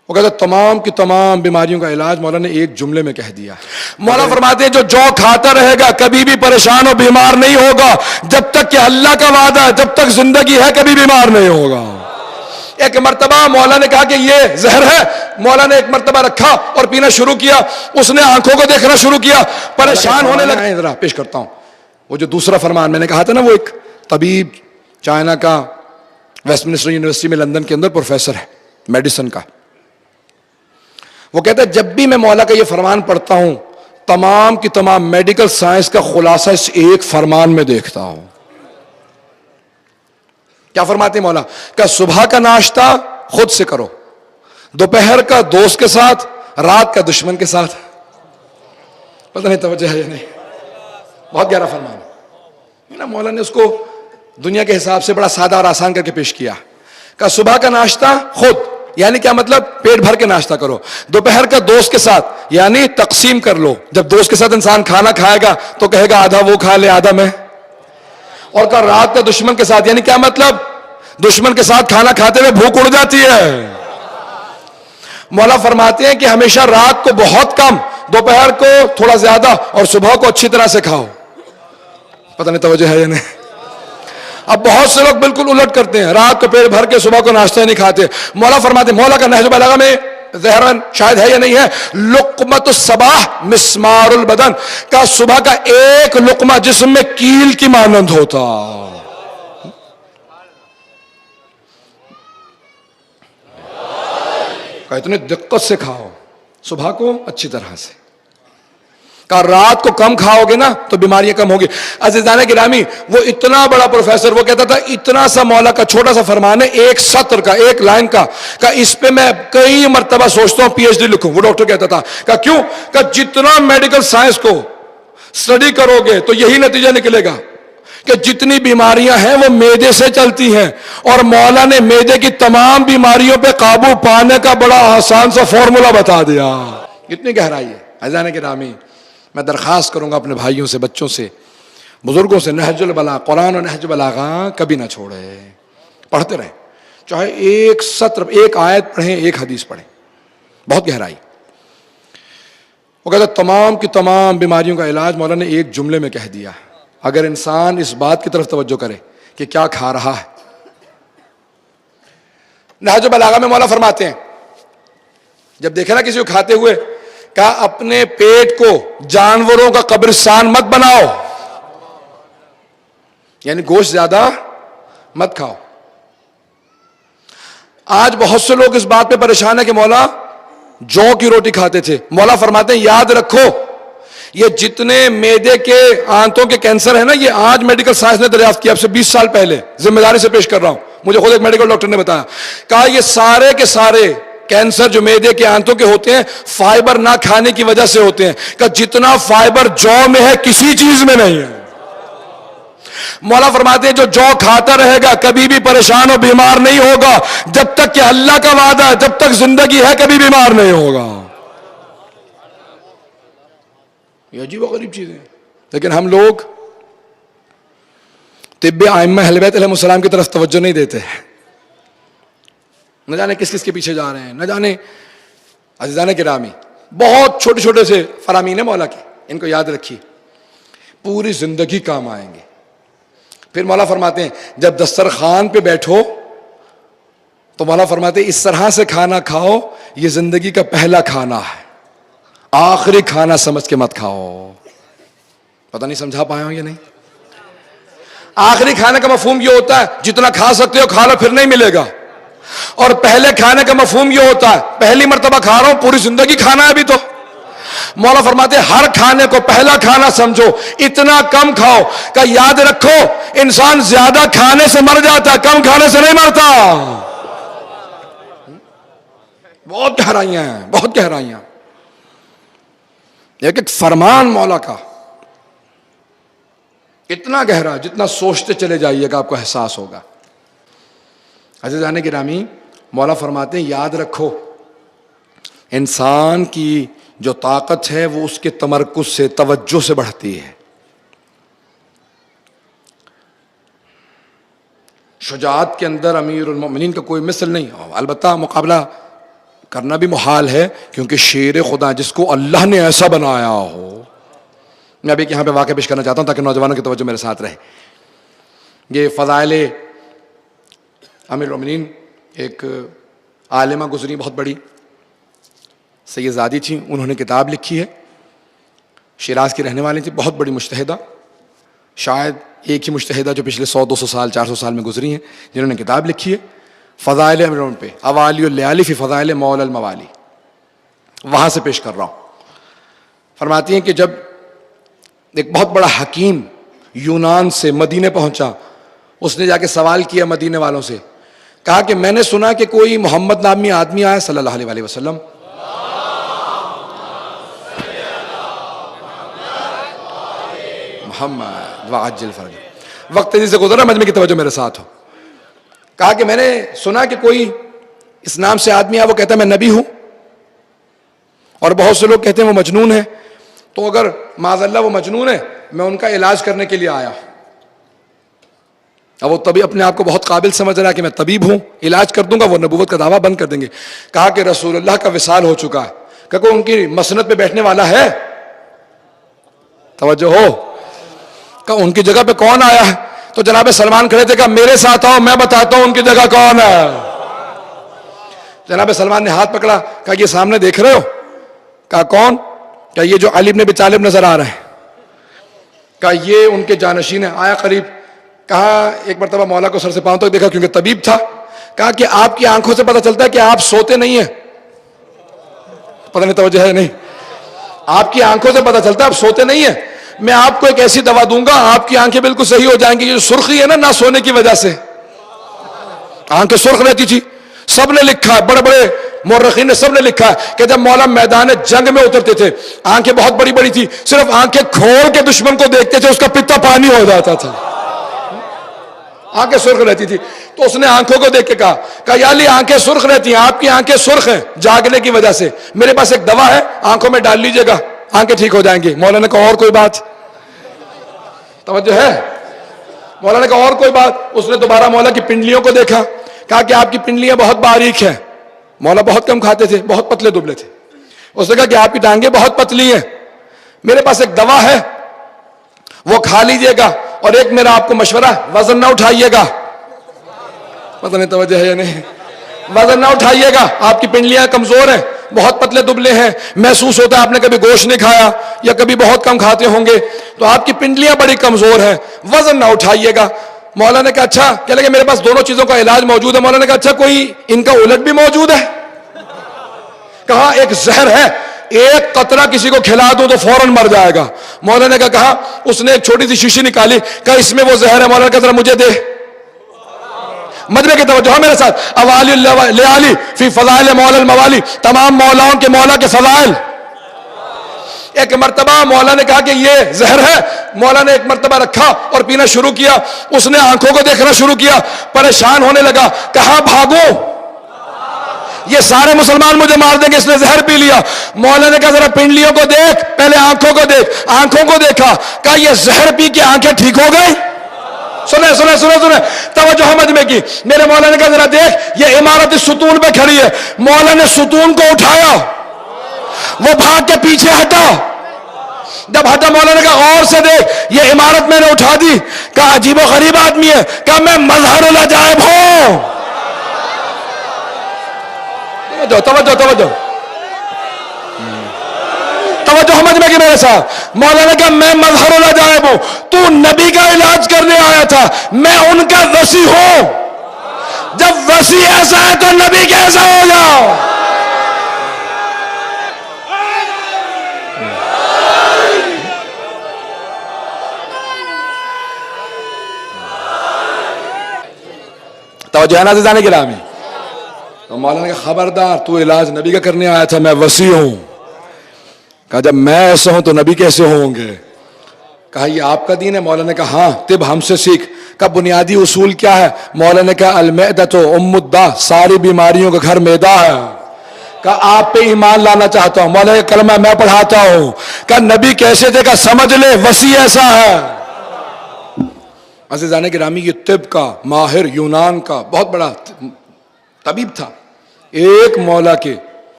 وہ کہتا ہے تمام کی تمام بیماریوں کا علاج مولا نے ایک جملے میں کہہ دیا. مولا فرماتے ہیں جو کھاتا رہے گا کبھی بھی پریشان و بیمار نہیں ہوگا جب تک کہ اللہ کا وعدہ ہے جب تک زندگی ہے کبھی بیمار نہیں ہوگا. ایک مرتبہ مولا نے کہا کہ یہ زہر ہے. مولا نے ایک مرتبہ رکھا اور پینا شروع کیا. اس نے آنکھوں کو دیکھنا شروع کیا, پریشان ہونے لگا. ذرا پیش کرتا ہوں وہ جو دوسرا فرمان میں نے کہا تھا نا, وہ ایک طبیب چائنا کا ویسٹ منسٹر یونیورسٹی میں لندن کے اندر پروفیسر ہے میڈیسن کا. وہ کہتا ہے جب بھی میں مولا کا یہ فرمان پڑھتا ہوں تمام کی تمام میڈیکل سائنس کا خلاصہ اس ایک فرمان میں دیکھتا ہوں. کیا فرماتے ہیں مولا؟ کہ صبح کا ناشتہ خود سے کرو, دوپہر کا دوست کے ساتھ, رات کا دشمن کے ساتھ. پتہ نہیں توجہ ہے یا نہیں, بہت گہرا فرمان ہے نا. مولا نے اس کو دنیا کے حساب سے بڑا سادہ اور آسان کر کے پیش کیا. کہ صبح کا ناشتہ خود, یعنی کیا مطلب؟ پیٹ بھر کے ناشتہ کرو. دوپہر کا دوست کے ساتھ, یعنی تقسیم کر لو. جب دوست کے ساتھ انسان کھانا کھائے گا تو کہے گا آدھا وہ کھا لے آدھا میں. اور کا رات کا دشمن کے ساتھ, یعنی کیا مطلب؟ دشمن کے ساتھ کھانا کھاتے ہوئے بھوک اڑ جاتی ہے. مولا فرماتے ہیں کہ ہمیشہ رات کو بہت کم, دوپہر کو تھوڑا زیادہ, اور صبح کو اچھی طرح سے کھاؤ. پتہ نہیں توجہ ہے یا نہیں. اب بہت سے لوگ بالکل الٹ کرتے ہیں, رات کو پیٹ بھر کے صبح کو ناشتہ نہیں کھاتے. مولا فرماتے ہیں, مولا کا نہج البلاغہ میں ظاہراً شاید ہے یا نہیں ہے, لقمۃ الصباح مسمار البدن, کا صبح کا ایک لقمہ جسم میں کیل کی مانند ہوتا. کہ اتنے دقت سے کھاؤ, صبح کو اچھی طرح سے, کہ رات کو کم کھاؤ گے نا تو بیماریاں کم ہوگی. عزیزان گرامی, وہ اتنا بڑا پروفیسر, وہ کہتا تھا اتنا سا مولا کا چھوٹا سا فرمان ہے, ایک سطر کا, ایک لائن کا, کہ اس پہ میں کئی مرتبہ سوچتا ہوں پی ایچ ڈی لکھوں. وہ ڈاکٹر کہتا تھا کہ کیوں؟ کہ جتنا میڈیکل سائنس کو اسٹڈی کرو گے تو یہی نتیجہ نکلے گا کہ جتنی بیماریاں ہیں وہ معدے سے چلتی ہیں, اور مولا نے معدے کی تمام بیماریوں پہ قابو پانے کا بڑا آسان سا فارمولا بتا دیا. اتنی گہرائی ہے. عزیزان گرامی, میں درخواست کروں گا اپنے بھائیوں سے, بچوں سے, بزرگوں سے, نہج البلاغہ, قرآن و نہج البلاغہ کبھی نہ چھوڑے, پڑھتے رہیں. چاہے ایک سطر, ایک آیت پڑھیں, ایک حدیث پڑھیں, بہت گہرائی. وہ کہتا ہے تمام کی تمام بیماریوں کا علاج مولا نے ایک جملے میں کہہ دیا. اگر انسان اس بات کی طرف توجہ کرے کہ کیا کھا رہا ہے. نہج البلاغہ میں مولا فرماتے ہیں, جب دیکھے نا کسی کو کھاتے ہوئے, کہا اپنے پیٹ کو جانوروں کا قبرستان مت بناؤ, یعنی گوشت زیادہ مت کھاؤ. آج بہت سے لوگ اس بات پہ پریشان ہیں کہ مولا جو کی روٹی کھاتے تھے. مولا فرماتے ہیں یاد رکھو, یہ جتنے معدے کے آنتوں کے کینسر ہے نا, یہ آج میڈیکل سائنس نے دریافت کیا, اب سے 20 سال پہلے, ذمہ داری سے پیش کر رہا ہوں, مجھے خود ایک میڈیکل ڈاکٹر نے بتایا. کہا یہ سارے کے سارے کینسر جو معدے کے آنتوں کے ہوتے ہیں فائبر نہ کھانے کی وجہ سے ہوتے ہیں. کہ جتنا فائبر جو میں ہے کسی چیز میں نہیں ہے. مولا فرماتے ہیں جو کھاتا رہے گا کبھی بھی پریشان و بیمار نہیں ہوگا جب تک کہ اللہ کا وعدہ ہے جب تک زندگی ہے کبھی بیمار نہیں ہوگا. یہ عجیب و غریب چیزیں, لیکن ہم لوگ طب ائمہ اہل بیت علیہ السلام کی طرف توجہ نہیں دیتے. نہ جانے کس کس کے پیچھے جا رہے ہیں, نہ جانے. عزیزان گرامی, بہت چھوٹے چھوٹے سے فرامین ہیں مولا کے, ان کو یاد رکھیے, پوری زندگی کام آئیں گے. پھر مولا فرماتے ہیں جب دسترخوان پہ بیٹھو تو مولا فرماتے ہیں اس طرح سے کھانا کھاؤ, یہ زندگی کا پہلا کھانا ہے, آخری کھانا سمجھ کے مت کھاؤ. پتہ نہیں سمجھا پایا ہوں یا نہیں. آخری کھانے کا مفہوم یہ ہوتا ہے جتنا کھا سکتے ہو کھا لو, پھر نہیں ملے گا. اور پہلے کھانے کا مفہوم یہ ہوتا ہے پہلی مرتبہ کھا رہا ہوں, پوری زندگی کھانا ہے ابھی تو. مولا فرماتے ہیں ہر کھانے کو پہلا کھانا سمجھو, اتنا کم کھاؤ کہ یاد رکھو انسان زیادہ کھانے سے مر جاتا ہے, کم کھانے سے نہیں مرتا. بہت گہرائیاں ہیں, بہت گہرائیاں. ایک فرمان مولا کا اتنا گہرا, جتنا سوچتے چلے جائیے گا آپ کو احساس ہوگا. عزیزان گرامی, مولا فرماتے ہیں یاد رکھو انسان کی جو طاقت ہے وہ اس کے تمرکز سے, توجہ سے بڑھتی ہے. شجاعت کے اندر امیر المومنین کا کوئی مثل نہیں, البتہ مقابلہ کرنا بھی محال ہے کیونکہ شیر خدا جس کو اللہ نے ایسا بنایا ہو. میں ابھی یہاں پہ واقعہ پیش کرنا چاہتا ہوں تاکہ نوجوانوں کی توجہ میرے ساتھ رہے. یہ فضائل امیر المومنین ایک عالمہ گزری بہت بڑی سید زادی تھیں. انہوں نے کتاب لکھی ہے. شیراز کی رہنے والی تھی, بہت بڑی مجتہدہ, شاید ایک ہی مجتہدہ جو پچھلے 100-200 سال 400 سال میں گزری ہیں جنہوں نے کتاب لکھی ہے فضائل امیر المومنین پہ, اوالی اللیالی فی فضائل مولا الموالی. وہاں سے پیش کر رہا ہوں. فرماتی ہیں کہ جب ایک بہت بڑا حکیم یونان سے مدینے پہنچا, اس نے جا کے سوال کیا مدینے والوں سے, کہا کہ میں نے سنا کہ کوئی محمد نامی آدمی آیا صلی اللہ علیہ وسلم, محمد وعجل فرج. وقت تیزی سے گزرا, مجمع کی توجہ میرے ساتھ ہو. کہا کہ میں نے سنا کہ کوئی اس نام سے آدمی آیا, وہ کہتا ہے میں نبی ہوں, اور بہت سے لوگ کہتے ہیں وہ مجنون ہے. تو اگر معاذ اللہ وہ مجنون ہے, میں ان کا علاج کرنے کے لیے آیا. اب وہ طبیب اپنے آپ کو بہت قابل سمجھ رہا ہے کہ میں طبیب ہوں, علاج کر دوں گا, وہ نبوت کا دعویٰ بند کر دیں گے. کہا کہ رسول اللہ کا وصال ہو چکا ہے, کہ کوئی ان کی مسند پہ بیٹھنے والا ہے؟ توجہ ہو. کہ ان کی جگہ پہ کون آیا ہے؟ تو جناب سلمان کھڑے تھے, کہا میرے ساتھ آؤ, میں بتاتا ہوں ان کی جگہ کون ہے. جناب سلمان نے ہاتھ پکڑا, کہا یہ سامنے دیکھ رہے ہو؟ کہا کون؟ کہا یہ جو علی بن ابی طالب نظر آ رہے ہیں. کہا یہ ان کے جانشین ہیں. آیا قریب, کہا ایک مرتبہ مولا کو سر سے پاؤں تک دیکھا کیونکہ طبیب تھا. کہا کہ آپ کی آنکھوں سے پتہ چلتا ہے کہ آپ سوتے نہیں ہیں. پتہ نہیں توجہ ہے نہیں, آپ کی آنکھوں سے پتہ چلتا ہے آپ سوتے نہیں ہیں. میں آپ کو ایک ایسی دوا دوں گا, آپ کی آنکھیں بالکل صحیح ہو جائیں گی. یہ جو سرخی ہے نا, نہ سونے کی وجہ سے آنکھیں سرخ رہتی تھی. سب نے لکھا ہے, بڑے بڑے مورخین نے سب نے لکھا ہے کہ جب مولا میدان جنگ میں اترتے تھے, آنکھیں بہت بڑی بڑی تھی, صرف آنکھیں کھول کے دشمن کو دیکھتے تھے, اس کا پتا پانی ہو جاتا تھا, آنکھیں سرخ رہتی تھی. تو اس نے آنکھوں کو دیکھ کے کہا یا علی آنکھیں سرخ رہتی ہیں, آپ کی آنکھیں سرخ ہیں جاگنے کی وجہ سے, میرے پاس ایک دوا ہے, آنکھوں میں ڈال لیجئے گا, آنکھیں ٹھیک ہو جائیں گی. مولا نے کہا اور کوئی بات؟ توجہ ہے. مولا نے کہا اور کوئی بات؟ اس نے دوبارہ مولا کی پنڈلیوں کو دیکھا, کہا کہ آپ کی پنڈلیاں بہت باریک ہیں. مولا بہت کم کھاتے تھے, بہت پتلے دبلے تھے. اس نے کہا کہ آپ کی ٹانگیں بہت پتلی ہیں, میرے پاس ایک دوا ہے, وہ کھا لیجئے گا, اور ایک میرا آپ کو مشورہ, وزن نہ اٹھائیے گا. پتہ نہیں توجہ ہے یا نہیں, وزن نہ اٹھائیے گا, آپ کی پنڈلیاں کمزور ہیں, بہت پتلے دبلے ہیں, محسوس ہوتا ہے آپ نے کبھی گوشت نہیں کھایا یا کبھی بہت کم کھاتے ہوں گے, تو آپ کی پنڈلیاں بڑی کمزور ہیں, وزن نہ اٹھائیے گا. مولا نے کہا اچھا, کہنے لگے میرے پاس دونوں چیزوں کا علاج موجود ہے. مولا نے کہا اچھا کوئی ان کا الٹ بھی موجود ہے؟ کہا ایک زہر ہے, ایک قطرہ کسی کو کھلا دو تو فوراً مر جائے گا. مولا نے کہا اس نے ایک چھوٹی سی شیشی نکالی, کہا اس میں وہ زہر ہے. مولا نے کہا ذرا مجھے دے. مجمع کی توجہ میرے ساتھ, اوالی لیالی فی فضائل مولا الموالی, تمام مولاؤں کے مولا کے فضائل. ایک مرتبہ مولا نے کہا کہ یہ زہر ہے. مولا نے ایک مرتبہ رکھا اور پینا شروع کیا. اس نے آنکھوں کو دیکھنا شروع کیا, پریشان ہونے لگا, کہاں بھاگوں, یہ سارے مسلمان مجھے مار دیں گے, اس نے زہر پی لیا. مولا نے کہا ذرا پنڈلیوں کو دیکھ, پہلے آنکھوں کو دیکھ. آنکھوں کو دیکھا, کہا یہ زہر پی کے آنکھیں ٹھیک ہو گئی. سنیں سنیں سنیں سنیں, توجہ مجمع کی. میرے مولا نے کہا ذرا دیکھ, یہ عمارت اس ستون پہ کھڑی ہے. مولا نے ستون کو اٹھایا, وہ بھاگ کے پیچھے ہٹا. جب ہٹا مولا نے کہا اور سے دیکھ, یہ عمارت میں نے اٹھا دی. کہا عجیب و غریب آدمی ہے. کہا میں مظہر العجائب ہوں. توجہ توجہ توجہ توجہ سمجھ میں میرے ساتھ. مولا نے کہا میں مظہر العجائب ہوں, تو نبی کا علاج کرنے آیا تھا, میں ان کا وصی ہوں. جب وصی ایسا ہے تو نبی کیسا ہو جاؤ. توجہ ہے نا عزیزان گرامی. تو مولانا نے کہا خبردار, تو علاج نبی کا کرنے آیا تھا, میں وصی ہوں. کہا جب میں ایسا ہوں تو نبی کیسے ہوں گے. کہا یہ آپ کا دین ہے. مولانا نے کہا ہاں, طب ہم سے سیکھ. کا بنیادی اصول کیا ہے؟ مولانا نے کہا المعدۃ ام الداء, ساری بیماریوں کا گھر معدہ ہے. کہا آپ پہ ایمان لانا چاہتا ہوں. مولانا کا کلمہ میں پڑھاتا ہوں. کہا نبی کیسے تھے؟ کہا سمجھ لے وصی ایسا ہے. عزیزان گرامی, یہ طب کا ماہر, یونان کا بہت بڑا طبیب تھا. ایک مولا کے